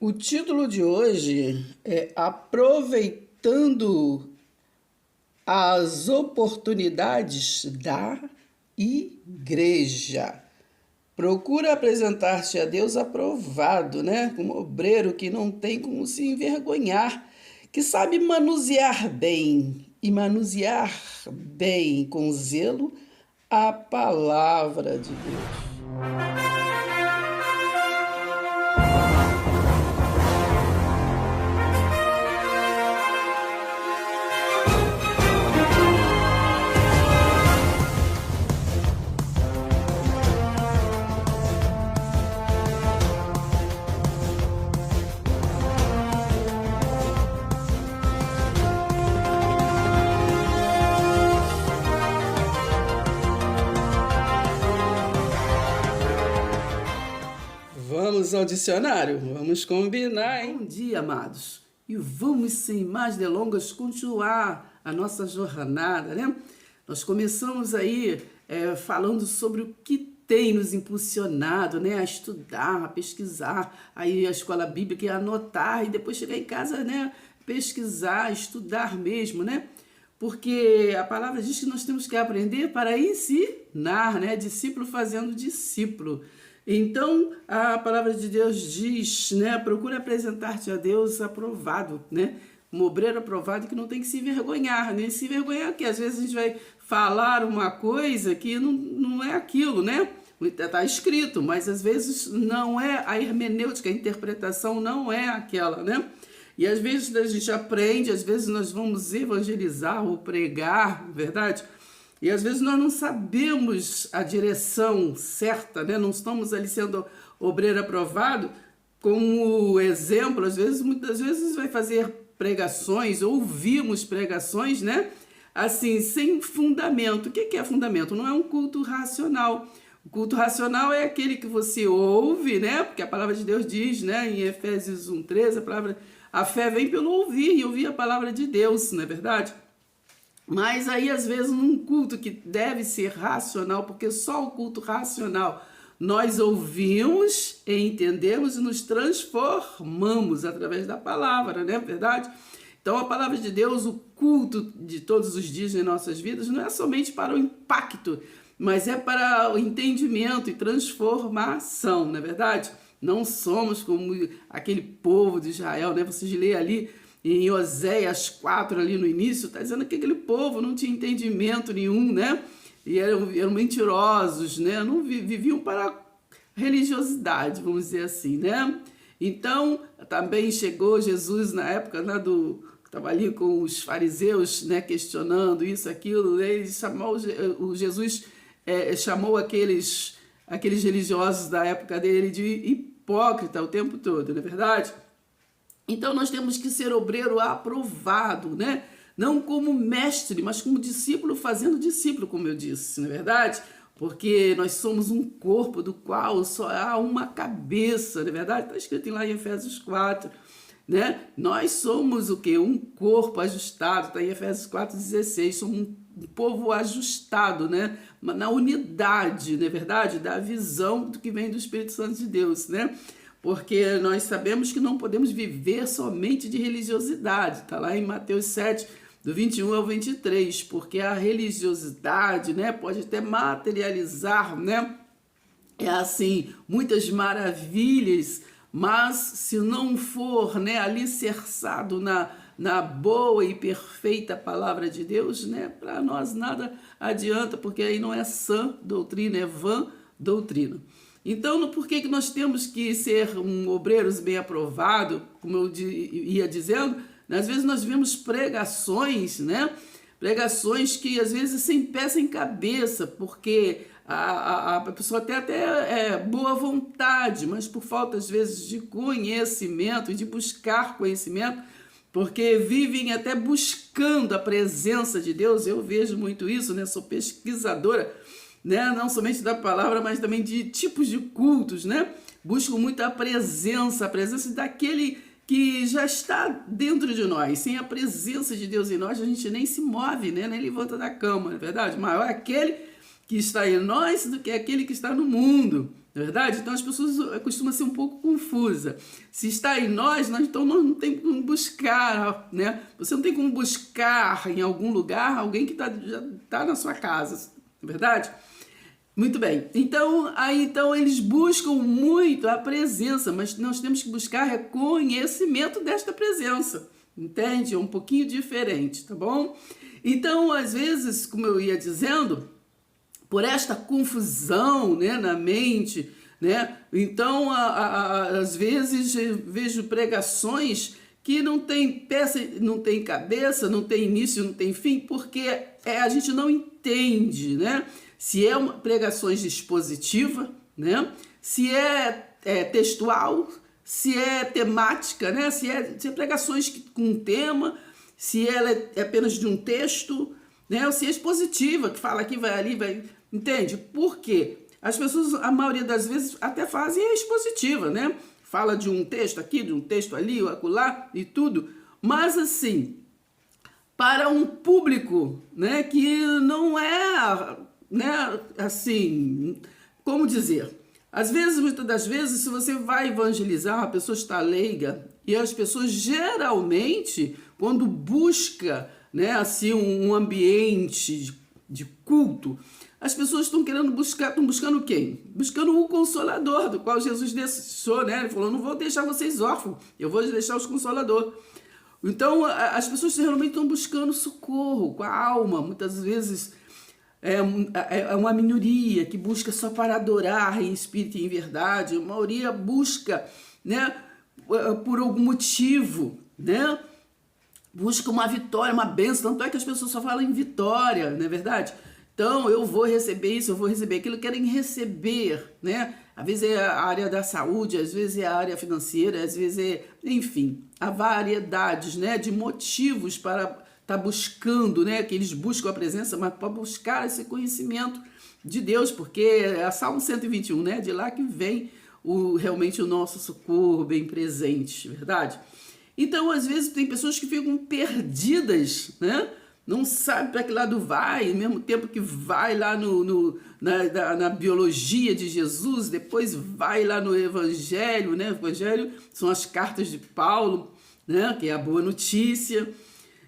O título de hoje é Aproveitando as oportunidades da igreja. Procura apresentar-te a Deus aprovado, né? Como obreiro que não tem como se envergonhar, que sabe manusear bem e manusear bem com zelo a palavra de Deus. Vamos ao dicionário? Vamos combinar, hein? Bom dia, amados. E vamos, sem mais delongas, continuar a nossa jornada, né? Nós começamos aí falando sobre o que tem nos impulsionado, né? A estudar, a pesquisar, aí a escola bíblica e anotar, e depois chegar em casa, né? Pesquisar, estudar mesmo, né? Porque a palavra diz que nós temos que aprender para ensinar, né? Discípulo fazendo discípulo. Então, a palavra de Deus diz, né? Procura apresentar-te a Deus aprovado, né? Um obreiro aprovado que não tem que se envergonhar, né? Se envergonhar que às vezes a gente vai falar uma coisa que não é aquilo, né? Está escrito, mas às vezes não é a hermenêutica, a interpretação não é aquela, né? E às vezes a gente aprende, às vezes nós vamos evangelizar ou pregar, verdade? E às vezes nós não sabemos a direção certa, né? Não estamos ali sendo obreiro aprovado. Como exemplo, muitas vezes vai fazer pregações, ouvimos pregações, né? Assim, sem fundamento. O que é fundamento? Não é um culto racional. O culto racional é aquele que você ouve, né? Porque a palavra de Deus diz, né? Em Efésios 1:13, a fé vem pelo ouvir, e ouvir a palavra de Deus, não é verdade? Mas aí, às vezes, num culto que deve ser racional, porque só o culto racional nós ouvimos, entendemos e nos transformamos através da palavra, não é verdade? Então, a palavra de Deus, o culto de todos os dias em nossas vidas, não é somente para o impacto, mas é para o entendimento e transformação, não é verdade? Não somos como aquele povo de Israel, né? Vocês leem ali em Oséias 4, ali no início, está dizendo que aquele povo não tinha entendimento nenhum, né? E eram mentirosos, né? Não viviam para religiosidade, vamos dizer assim, né? Então, também chegou Jesus na época, né, estava ali com os fariseus, né, questionando isso, aquilo, ele chamou, Jesus chamou aqueles religiosos da época dele de hipócrita o tempo todo, não é verdade? Então nós temos que ser obreiro aprovado, né? Não como mestre, mas como discípulo fazendo discípulo, como eu disse, não é verdade? Porque nós somos um corpo do qual só há uma cabeça, não é verdade? Está escrito lá em Efésios 4, né? Nós somos o quê? Um corpo ajustado, está em Efésios 4:16, somos um povo ajustado, né? Na unidade, não é verdade? Da visão do que vem do Espírito Santo de Deus, né? Porque nós sabemos que não podemos viver somente de religiosidade. Está lá em Mateus 7, do 21 ao 23, porque a religiosidade, né, pode até materializar, né, assim, muitas maravilhas, mas se não for, né, alicerçado na boa e perfeita palavra de Deus, né, para nós nada adianta, porque aí não é sã doutrina, é vã doutrina. Então, por que nós temos que ser obreiros bem aprovado, como eu ia dizendo? Às vezes nós vemos pregações, né? Pregações que às vezes sem pé, sem cabeça, porque a pessoa tem até boa vontade, mas por falta às vezes de conhecimento e de buscar conhecimento, porque vivem até buscando a presença de Deus. Eu vejo muito isso, né? Sou pesquisadora, né? Não somente da palavra, mas também de tipos de cultos, né? Busco muito a presença daquele que já está dentro de nós. Sem a presença de Deus em nós, a gente nem se move, né? Nem levanta da cama, não é verdade? Maior é aquele que está em nós do que aquele que está no mundo. não é verdade? Então as pessoas costumam ser um pouco confusas. Se está em nós, então nós não tem como buscar, né? Você não tem como buscar em algum lugar alguém que já está na sua casa, não é verdade? Muito bem, então eles buscam muito a presença, mas nós temos que buscar reconhecimento desta presença, entende? É um pouquinho diferente, tá bom? Então, às vezes, como eu ia dizendo, por esta confusão, né, na mente, né? Então, às vezes vejo pregações que não tem peça, não tem cabeça, não tem início, não tem fim, porque a gente não entende, né? Se é pregações expositiva, né? Se é textual, se é temática, né? Se é pregações com tema, se ela é apenas de um texto, né? Ou se é expositiva, que fala aqui, vai ali, vai... Entende? Por quê? As pessoas, a maioria das vezes, até fazem a expositiva, né? Fala de um texto aqui, de um texto ali, acolá e tudo. Mas, assim, para um público, né, que não é... né, assim, como dizer, às vezes, muitas das vezes, se você vai evangelizar, a pessoa está leiga, e as pessoas geralmente, quando busca, né, assim, um ambiente de culto, as pessoas estão buscando quem? Buscando o Consolador, do qual Jesus deixou, né? Ele falou, não vou deixar vocês órfãos, eu vou deixar os Consolador. Então, as pessoas geralmente estão buscando socorro com a alma, muitas vezes... É uma minoria que busca só para adorar em espírito e em verdade. A maioria busca, né, por algum motivo, né? Busca uma vitória, uma bênção. Tanto é que as pessoas só falam em vitória, não é verdade? Então, eu vou receber isso, eu vou receber aquilo. Querem receber, né? Às vezes é a área da saúde, às vezes é a área financeira, às vezes é... Enfim, há variedades, né, de motivos para... tá buscando, né, que eles buscam a presença, mas para buscar esse conhecimento de Deus, porque é Salmo 121, né, de lá que vem realmente o nosso socorro bem presente, verdade? Então, às vezes, tem pessoas que ficam perdidas, né, não sabe para que lado vai, ao mesmo tempo que vai lá na biologia de Jesus, depois vai lá no Evangelho, né, o Evangelho são as cartas de Paulo, né, que é a boa notícia.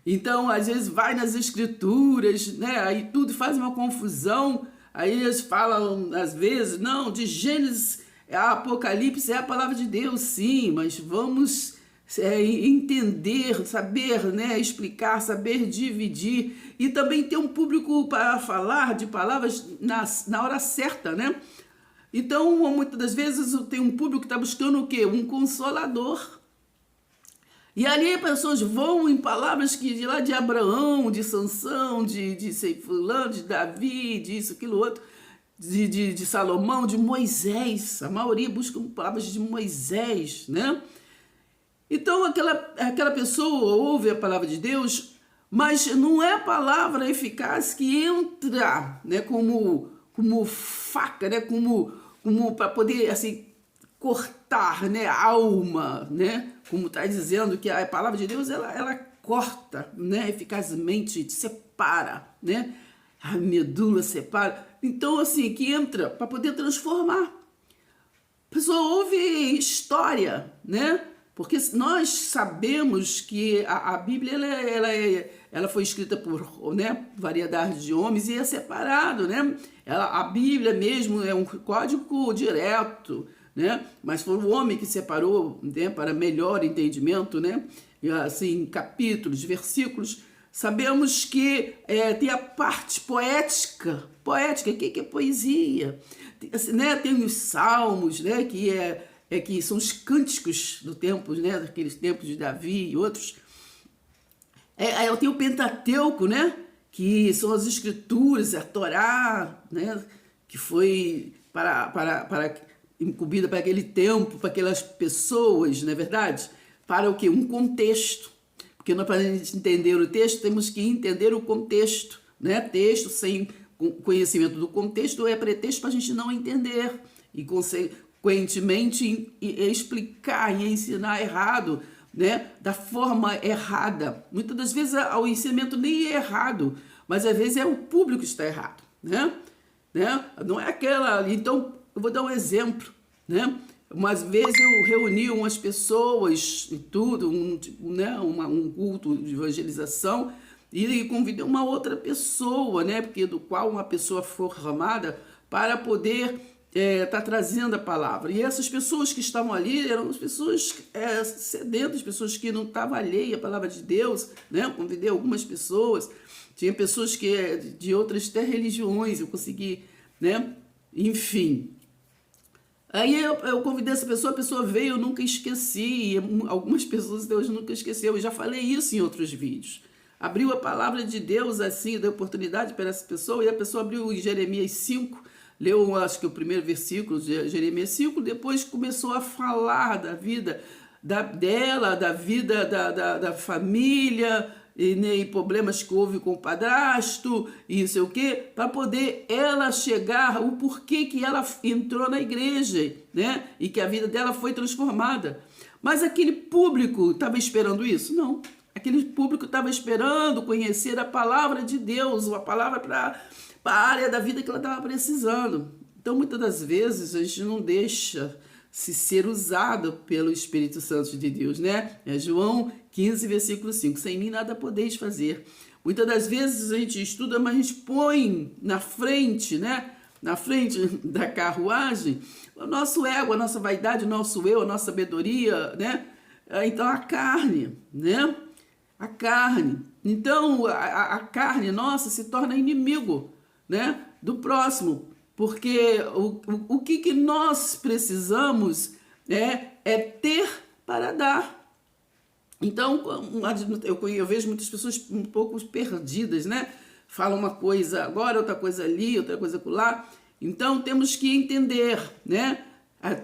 Então, às vezes, vai nas escrituras, né? Aí tudo faz uma confusão. Aí eles falam, às vezes, não, de Gênesis a Apocalipse é a palavra de Deus, sim, mas vamos entender, saber, né? Explicar, saber dividir e também ter um público para falar de palavras na hora certa, né? Então, muitas das vezes, tem um público que está buscando o quê? Um consolador. E ali as pessoas vão em palavras que de lá de Abraão, de Sansão, de fulano, de Davi, disso, aquilo outro, de Salomão, de Moisés. A maioria busca palavras de Moisés, né? Então aquela pessoa ouve a palavra de Deus, mas não é a palavra eficaz que entra, né, como faca, né, como para poder assim cortar, né, a alma, né? Como está dizendo que a palavra de Deus, ela corta, né, eficazmente, separa, né? A medula separa. Então, assim, que entra para poder transformar. A pessoa ouve história, né? Porque nós sabemos que a Bíblia, ela foi escrita por, né, variedade de homens e é separado, né? A Bíblia mesmo é um código direto, né? Mas foi o homem que separou, né, para melhor entendimento, né? E, assim, capítulos, versículos. Sabemos que tem a parte poética. Poética, o que é poesia? Né? Tem os salmos, né? Que são os cânticos do tempo, né? Daqueles tempos de Davi e outros. Eu tenho o Pentateuco, né? Que são as escrituras, a Torá, né? Que foi incumbida para aquele tempo, para aquelas pessoas, não é verdade? Para o quê? Um contexto. Porque nós, para a gente entender o texto, temos que entender o contexto, né? Texto sem conhecimento do contexto é pretexto para a gente não entender e, consequentemente, explicar e ensinar errado, né? Da forma errada. Muitas das vezes o ensinamento nem é errado, mas às vezes é o público que está errado, né? Não é aquela... Então, eu vou dar um exemplo, né? Umas vezes eu reuni umas pessoas e tudo, um culto de evangelização, e convidei uma outra pessoa, né? Porque do qual uma pessoa formada para poder tá trazendo a palavra. E essas pessoas que estavam ali eram as pessoas sedentas, pessoas que não estavam alheias à palavra de Deus, né? Eu convidei algumas pessoas, tinha pessoas que de outras até religiões, eu consegui, né? Enfim. Aí eu convidei essa pessoa, a pessoa veio, eu nunca esqueci, algumas pessoas Deus nunca esqueceu, eu já falei isso em outros vídeos. Abriu a palavra de Deus assim, deu oportunidade para essa pessoa, e a pessoa abriu em Jeremias 5, leu acho que o primeiro versículo de Jeremias 5, depois começou a falar da vida dela, da vida da família, e problemas que houve com o padrasto, e não sei o quê, para poder ela chegar, o porquê que ela entrou na igreja, né? E que a vida dela foi transformada. Mas aquele público estava esperando isso? Não. Aquele público estava esperando conhecer a palavra de Deus, a palavra para a área da vida que ela estava precisando. Então, muitas das vezes, a gente não deixa se ser usado pelo Espírito Santo de Deus, né? É João 15, versículo 5. Sem mim nada podeis fazer. Muitas das vezes a gente estuda, mas a gente põe na frente, né? Na frente da carruagem, o nosso ego, a nossa vaidade, o nosso eu, a nossa sabedoria, né? Então, a carne, né? A carne. Então, a carne nossa se torna inimigo, né? Do próximo. Porque o que nós precisamos é ter para dar. Então, eu vejo muitas pessoas um pouco perdidas, né? Falam uma coisa agora, outra coisa ali, outra coisa acolá. Então, temos que entender, né?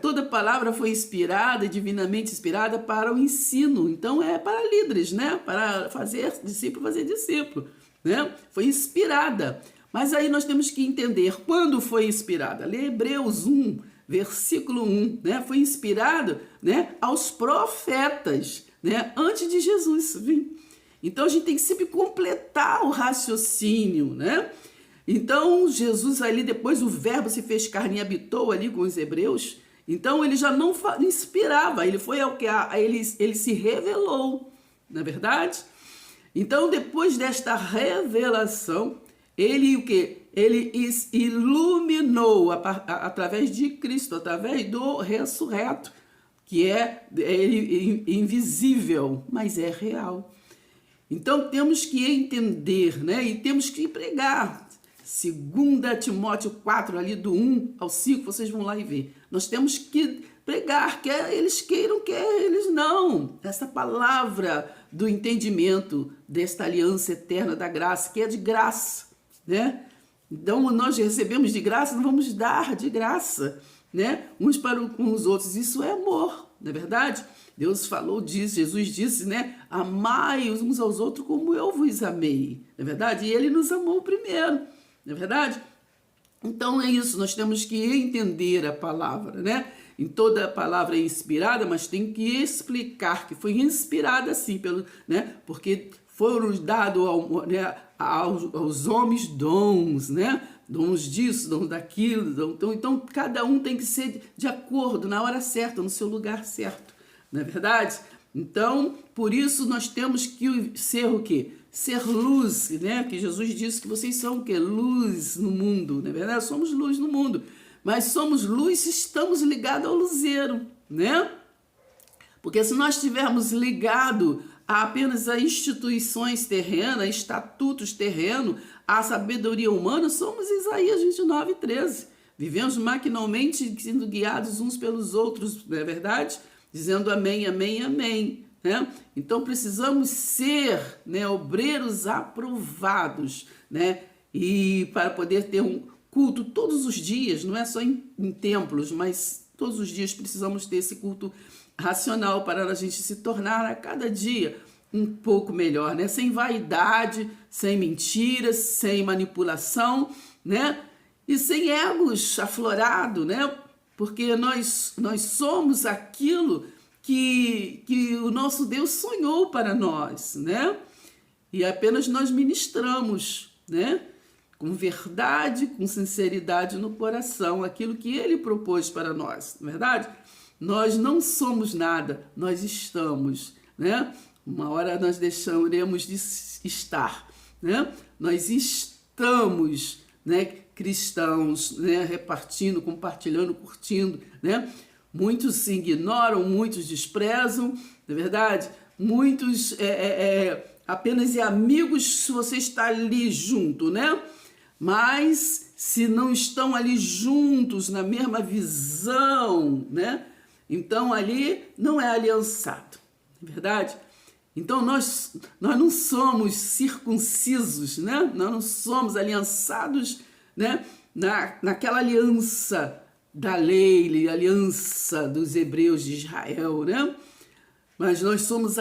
Toda palavra foi inspirada, divinamente inspirada para o ensino. Então, é para líderes, né? Para fazer discípulo, né? Foi inspirada. Mas aí nós temos que entender quando foi inspirada. Lê Hebreus 1, versículo 1, né? Foi inspirado, né, aos profetas, né, antes de Jesus vir. Então a gente tem que sempre completar o raciocínio, né? Então Jesus ali, depois o verbo se fez carne e habitou ali com os hebreus. Então ele já não inspirava, ele foi ao que ele se revelou, não é verdade? Então depois desta revelação, ele o quê? Ele iluminou através de Cristo, através do ressurreto, que é ele invisível, mas é real. Então temos que entender, né? E temos que pregar. 2 Timóteo 4, ali do 1 ao 5, vocês vão lá e ver. Nós temos que pregar, quer eles queiram, quer eles não. Essa palavra do entendimento desta aliança eterna da graça, que é de graça, né? Então, nós recebemos de graça, não vamos dar de graça, né? Uns para com os outros. Isso é amor, não é verdade? Deus falou disso, Jesus disse, né? Amai uns aos outros como eu vos amei, não é verdade? E ele nos amou primeiro, não é verdade? Então é isso, nós temos que entender a palavra, né? Em toda a palavra é inspirada, mas tem que explicar que foi inspirada sim, né? Porque foram dados aos homens dons, né? Dons disso, dons daquilo. Então, cada um tem que ser de acordo, na hora certa, no seu lugar certo, não é verdade? Então, por isso nós temos que ser o quê? Ser luz, né? Que Jesus disse que vocês são o quê? Luz no mundo, não é verdade? Somos luz no mundo, mas somos luz se estamos ligados ao luzeiro, né? Porque se nós estivermos ligados apenas a instituições terrenas, estatutos terrenos, a sabedoria humana, somos Isaías 29, 13. Vivemos maquinalmente sendo guiados uns pelos outros, não é verdade? Dizendo amém, amém, amém. Né? Então precisamos ser, né, obreiros aprovados, né? E para poder ter um culto todos os dias, não é só em templos, mas todos os dias precisamos ter esse culto racional para a gente se tornar a cada dia um pouco melhor, né? Sem vaidade, sem mentiras, sem manipulação, né? E sem egos aflorados, né? Porque nós somos aquilo que o nosso Deus sonhou para nós, né? E apenas nós ministramos, né? com verdade, com sinceridade no coração, aquilo que ele propôs para nós, não é verdade? Nós não somos nada, nós estamos, né? Uma hora nós deixaremos de estar, né? Nós estamos, né, cristãos, né, repartindo, compartilhando, curtindo, né? Muitos se ignoram, muitos desprezam, não é verdade? Muitos apenas amigos se você está ali junto, né? Mas se não estão ali juntos na mesma visão, né? Então ali não é aliançado, não é verdade? Então nós não somos circuncisos, né? Nós não somos aliançados, né? Naquela aliança da lei, aliança dos hebreus de Israel, né? Mas nós somos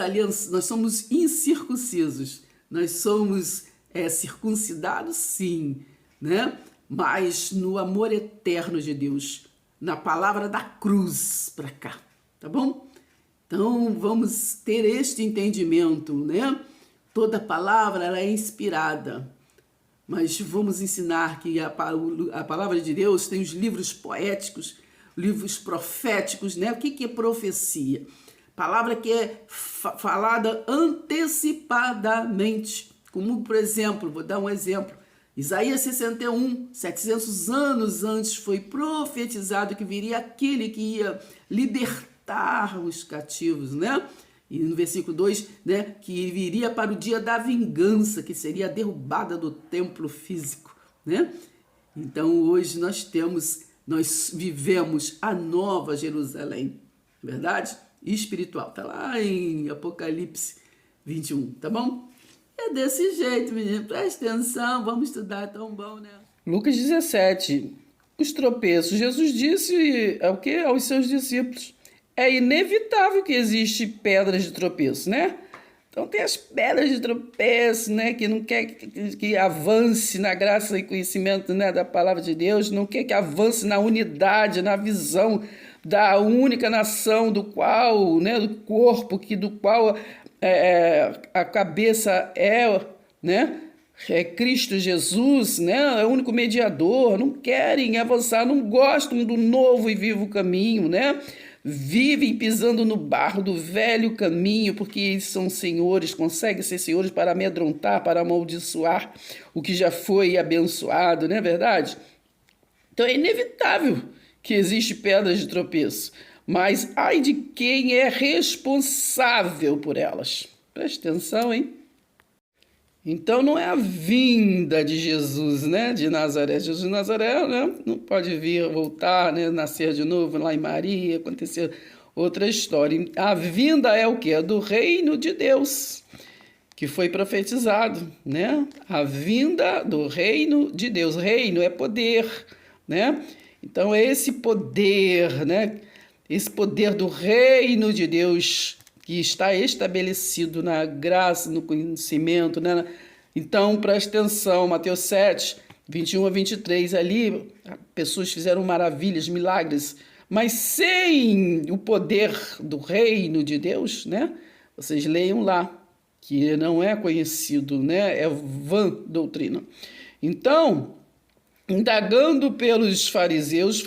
nós somos incircuncisos, nós somos circuncidados, sim, né? Mas no amor eterno de Deus, na palavra da cruz para cá, tá bom? Então vamos ter este entendimento, né? Toda palavra ela é inspirada, mas vamos ensinar que a palavra de Deus tem os livros poéticos, livros proféticos, né? O que é profecia? Palavra que é falada antecipadamente. Como, por exemplo, vou dar um exemplo. Isaías 61, 700 anos antes foi profetizado que viria aquele que ia libertar os cativos, né? E no versículo 2, né, que viria para o dia da vingança, que seria a derrubada do templo físico, né? Então hoje nós vivemos a nova Jerusalém, verdade? Espiritual, tá lá em Apocalipse 21, tá bom? É desse jeito, menino, presta atenção, vamos estudar, tão bom, né? Lucas 17, os tropeços. Jesus disse aos seus discípulos, é inevitável que existe pedras de tropeço, né? Então tem as pedras de tropeço, né? Que não quer que avance na graça e conhecimento, né, da palavra de Deus, não quer que avance na unidade, na visão da única nação do qual, né, do corpo do qual a cabeça né, é Cristo Jesus, né, é o único mediador. Não querem avançar, não gostam do novo e vivo caminho, né? Vivem pisando no barro do velho caminho, porque eles são senhores, conseguem ser senhores para amedrontar, para amaldiçoar o que já foi abençoado, não é verdade? Então é inevitável que existe pedras de tropeço, mas ai de quem é responsável por elas. Preste atenção, hein? Então não é a vinda de Jesus, né, de Nazaré. Jesus de Nazaré, né, não pode vir, voltar, né, nascer de novo lá em Maria, acontecer outra história. A vinda é o quê? É do reino de Deus, que foi profetizado, né? A vinda do reino de Deus. Reino é poder, né? Então é esse poder, né? Esse poder do reino de Deus que está estabelecido na graça, no conhecimento, né? Então, preste atenção, Mateus 7, 21 a 23, ali, pessoas fizeram maravilhas, milagres, mas sem o poder do reino de Deus, né? Vocês leiam lá, que não é conhecido, né? É vã doutrina. Então, indagando pelos fariseus,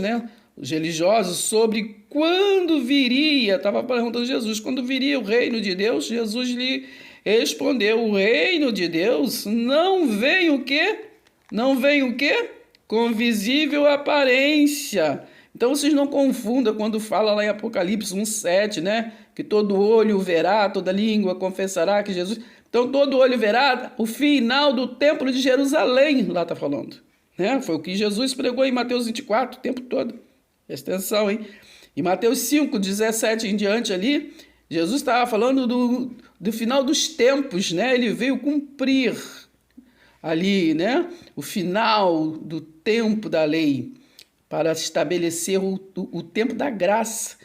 né? Os religiosos, sobre quando viria, estava perguntando a Jesus, quando viria o reino de Deus, Jesus lhe respondeu, o reino de Deus não vem o quê? Não vem o quê? Com visível aparência. Então vocês não confundam quando fala lá em Apocalipse 1:7, né? Que todo olho verá, toda língua confessará que Jesus... Então todo olho verá o final do templo de Jerusalém, lá está falando, né? Foi o que Jesus pregou em Mateus 24 o tempo todo. Presta atenção, hein? Em Mateus 5, 17 em diante ali, Jesus estava falando do final dos tempos, né? Ele veio cumprir ali, né? O final do tempo da lei para estabelecer o tempo da graça.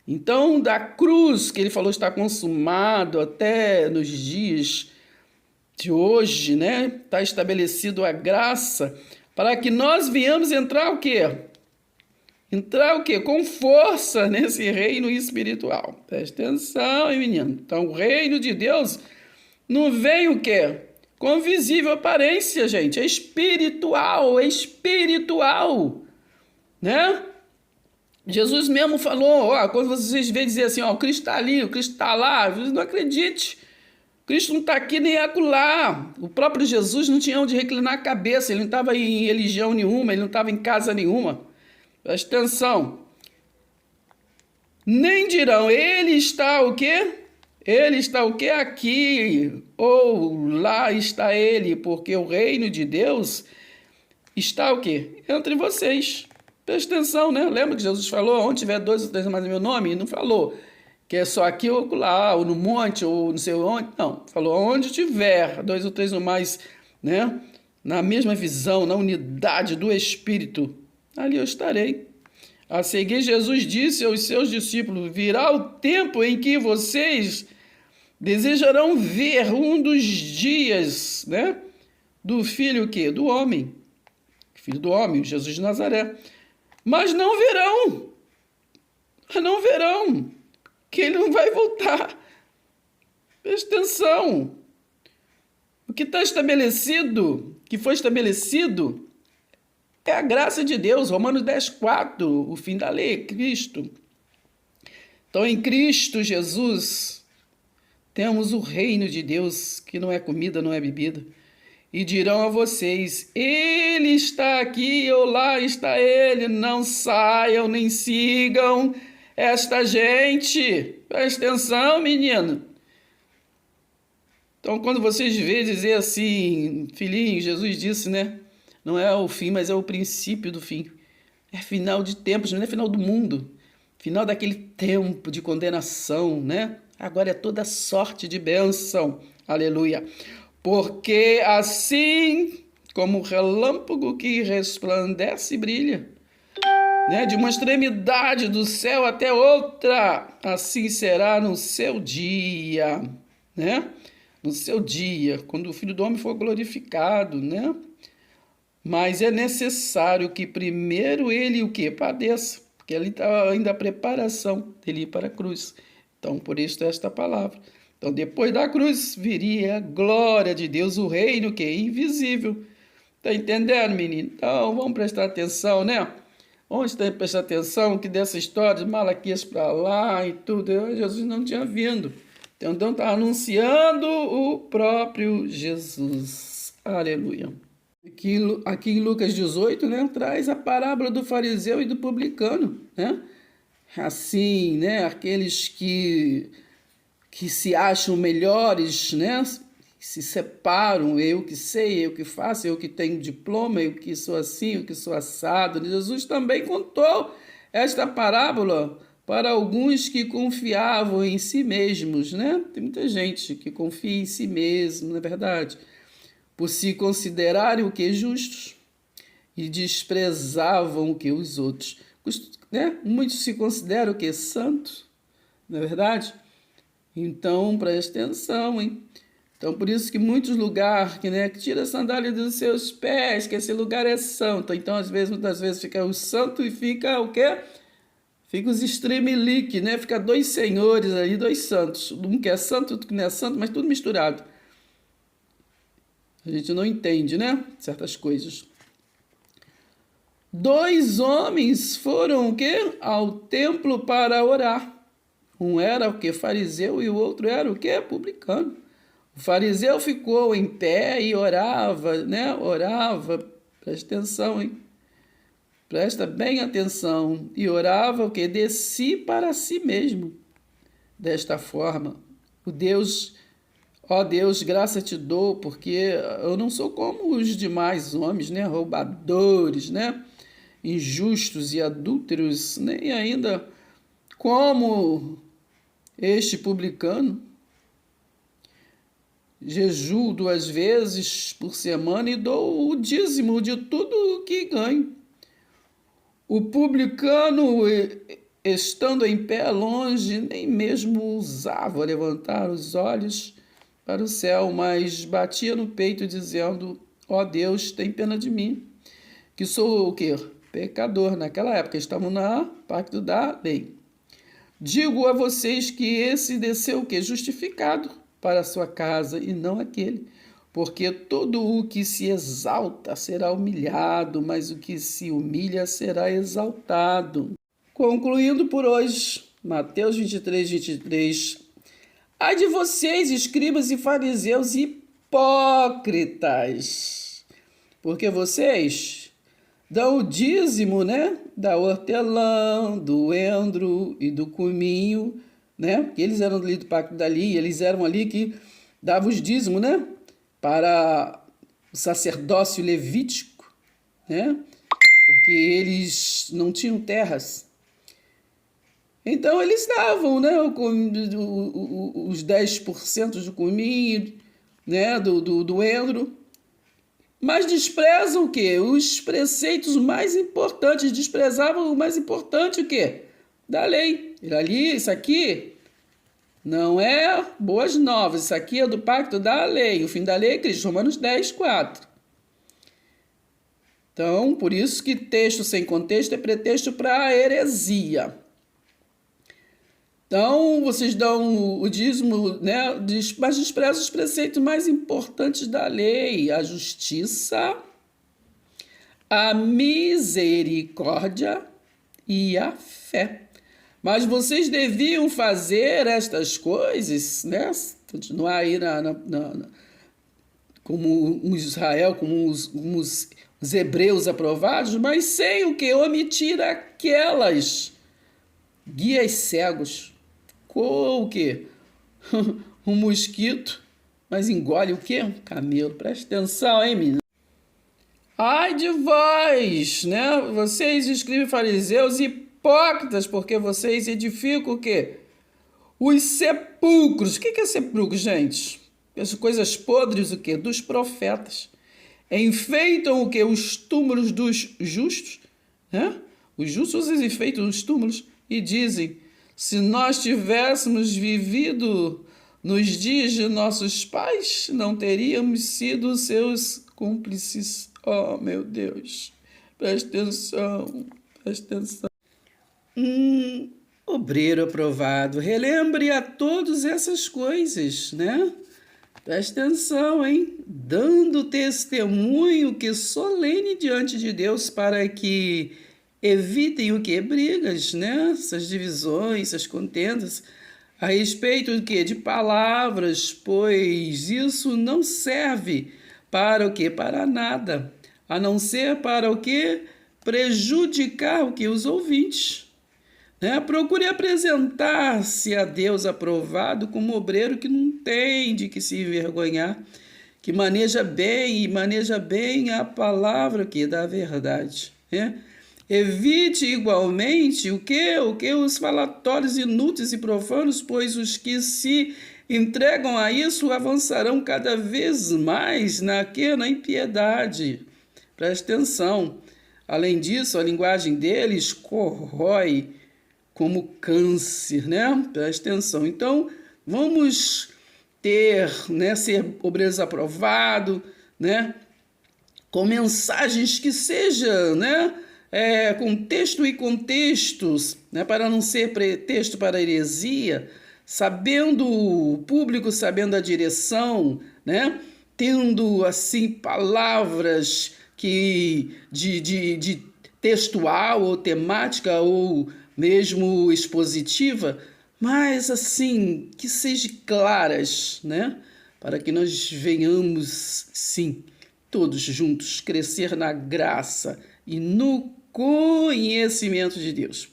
Então, da cruz, que ele falou está consumado até nos dias de hoje, né? Está estabelecido a graça para que nós venhamos entrar o quê? Entrar o quê? Com força nesse reino espiritual. Presta atenção, hein, menino? Então, o reino de Deus não vem o quê? com visível aparência, gente. É espiritual, né? Jesus mesmo falou, ó, quando vocês veem dizer assim, ó, o Cristo está ali, o Cristo está lá, não acredite. Cristo não está aqui nem acolá. O próprio Jesus não tinha onde reclinar a cabeça, ele não estava em religião nenhuma, ele não estava em casa nenhuma. Presta atenção. Nem dirão, ele está o quê? Ele está o quê? Aqui, ou lá está ele, porque o reino de Deus está o quê? Entre vocês. Presta atenção, né? Lembra que Jesus falou, onde tiver 2 ou 3 mais em meu nome? Ele não falou que é só aqui ou lá, ou no monte, ou não sei onde. Não, falou onde tiver 2 ou 3 ou mais, né? Na mesma visão, na unidade do Espírito, ali eu estarei. A seguir, Jesus disse aos seus discípulos, virá o tempo em que vocês desejarão ver um dos dias, né? Do filho o quê? Do homem. Filho do homem, Jesus de Nazaré. Mas não verão, que ele não vai voltar. Presta atenção. O que está estabelecido, que foi estabelecido, é a graça de Deus. Romanos 10:4, o fim da lei, Cristo. Então, em Cristo Jesus, temos o reino de Deus, que não é comida, não é bebida. E dirão a vocês, ele está aqui ou lá está ele, não saiam nem sigam esta gente. Presta atenção, menino. Então, quando vocês veem dizer assim, filhinho, Jesus disse, né? Não é o fim, mas é o princípio do fim. É final de tempos, não é final do mundo. Final daquele tempo de condenação, né? Agora é toda sorte de bênção. Aleluia. Porque assim como o relâmpago que resplandece e brilha, né, de uma extremidade do céu até outra, assim será no seu dia, né? No seu dia, quando o Filho do Homem for glorificado, né? Mas é necessário que primeiro ele o quê? Padeça, porque ali está ainda a preparação dele ir para a cruz. Então, por isso esta palavra. Então, depois da cruz, viria a glória de Deus, o reino que é invisível. Tá entendendo, menino? Então, vamos prestar atenção, né? Vamos prestar atenção que dessa história de Malaquias para lá e tudo, Jesus não tinha vindo. Então, está anunciando o próprio Jesus. Aleluia. Aqui em Lucas 18, né, traz a parábola do fariseu e do publicano, né? Assim, né, aqueles que se acham melhores, né? Se separam, eu que sei, eu que faço, eu que tenho diploma, eu que sou assim, eu que sou assado. Jesus também contou esta parábola para alguns que confiavam em si mesmos, né? Tem muita gente que confia em si mesmo, não é verdade? Por se considerarem o que justos e desprezavam o que os outros, né? Muitos se consideram o que santos, não é verdade? Então, preste atenção, hein? Então, por isso que muitos lugares, que tira a sandália dos seus pés, que esse lugar é santo. Então, muitas vezes fica o santo e fica o quê? Fica os extremelique, né? Fica 2 senhores ali, 2 santos. Um que é santo, outro que não é santo, mas tudo misturado. A gente não entende, né? Certas coisas. 2 homens foram o quê? Ao templo para orar. Um era o quê? Fariseu e o outro era o quê? Publicano. O fariseu ficou em pé e orava, né? Orava, presta atenção, hein? Presta bem atenção. E orava o quê? De si para si mesmo. Desta forma, ó Deus, graça te dou, porque eu não sou como os demais homens, né? Roubadores, né? Injustos e adúlteros, nem ainda como este publicano. Jejuo 2 vezes por semana e dou o dízimo de tudo o que ganho. O publicano, estando em pé longe, nem mesmo ousava levantar os olhos para o céu, mas batia no peito dizendo, ó Deus, tem pena de mim, que sou o quê? Pecador. Naquela época, estavam na pacto da lei. Digo a vocês que esse desceu o quê? Justificado para a sua casa e não aquele. Porque todo o que se exalta será humilhado, mas o que se humilha será exaltado. Concluindo por hoje, Mateus 23, 23. Ai de vocês, escribas e fariseus hipócritas, porque vocês dão o dízimo, né, da hortelã, do endro e do cominho, né, porque eles eram ali do pacto dali, eles eram ali que davam os dízimos, né, para o sacerdócio levítico, né, porque eles não tinham terras. Então eles davam, né, os 10% do cominho, né, do endro, mas desprezam o quê? Os preceitos mais importantes, desprezavam o mais importante o quê? Da lei. Ali, isso aqui não é boas novas, isso aqui é do pacto da lei. O fim da lei é Cristo, Romanos 10, 4. Então, por isso que texto sem contexto é pretexto para a heresia. Então, vocês dão o dízimo, né, mas desprezam os preceitos mais importantes da lei, a justiça, a misericórdia e a fé. Mas vocês deviam fazer estas coisas, né? Continuar aí como um Israel, como os hebreus aprovados, mas sem o que? Omitir aquelas guias cegos. O quê? Um mosquito, mas engole o quê? Um camelo. Presta atenção, hein, menina? Ai de vós, né? Vocês, escribem fariseus, hipócritas, porque vocês edificam o quê? Os sepulcros. O que é sepulcro, gente? As coisas podres, o quê? Dos profetas. Enfeitam o quê? Os túmulos dos justos, né? Os justos enfeitam os túmulos e dizem: se nós tivéssemos vivido nos dias de nossos pais, não teríamos sido seus cúmplices. Oh, meu Deus. Presta atenção, presta atenção. Obreiro aprovado, relembre a todas essas coisas, né? Presta atenção, hein? Dando testemunho que solene diante de Deus para que evitem o quê? Brigas, né? Essas divisões, essas contendas, a respeito do quê? De palavras, pois isso não serve para o quê? Para nada, a não ser para o quê? Prejudicar o quê? Os ouvintes. Né? Procure apresentar-se a Deus aprovado como obreiro que não tem de que se envergonhar, que maneja bem a palavra que dá verdade, né? Evite igualmente o que os falatórios inúteis e profanos, pois os que se entregam a isso avançarão cada vez mais na impiedade. Preste atenção. Além disso, a linguagem deles corrói como câncer, né? Preste atenção. Então, vamos ter, né, ser obreiros aprovados, né? Com mensagens que sejam, né? Com texto e contextos, né, para não ser pretexto para heresia, sabendo o público, sabendo a direção, né, tendo assim palavras que de textual ou temática ou mesmo expositiva, mas assim que sejam claras, né, para que nós venhamos, sim, todos juntos crescer na graça e no conhecimento de Deus.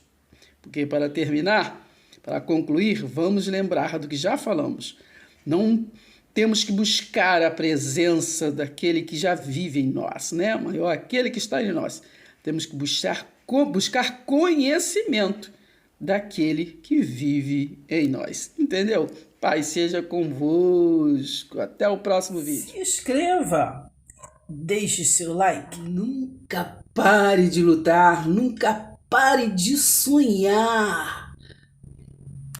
Porque para terminar, para concluir, vamos lembrar do que já falamos. Não temos que buscar a presença daquele que já vive em nós, né? Maior aquele que está em nós. Temos que buscar conhecimento daquele que vive em nós. Entendeu? Pai seja convosco. Até o próximo vídeo. Se inscreva. Deixe seu like. Nunca pare de lutar, nunca pare de sonhar.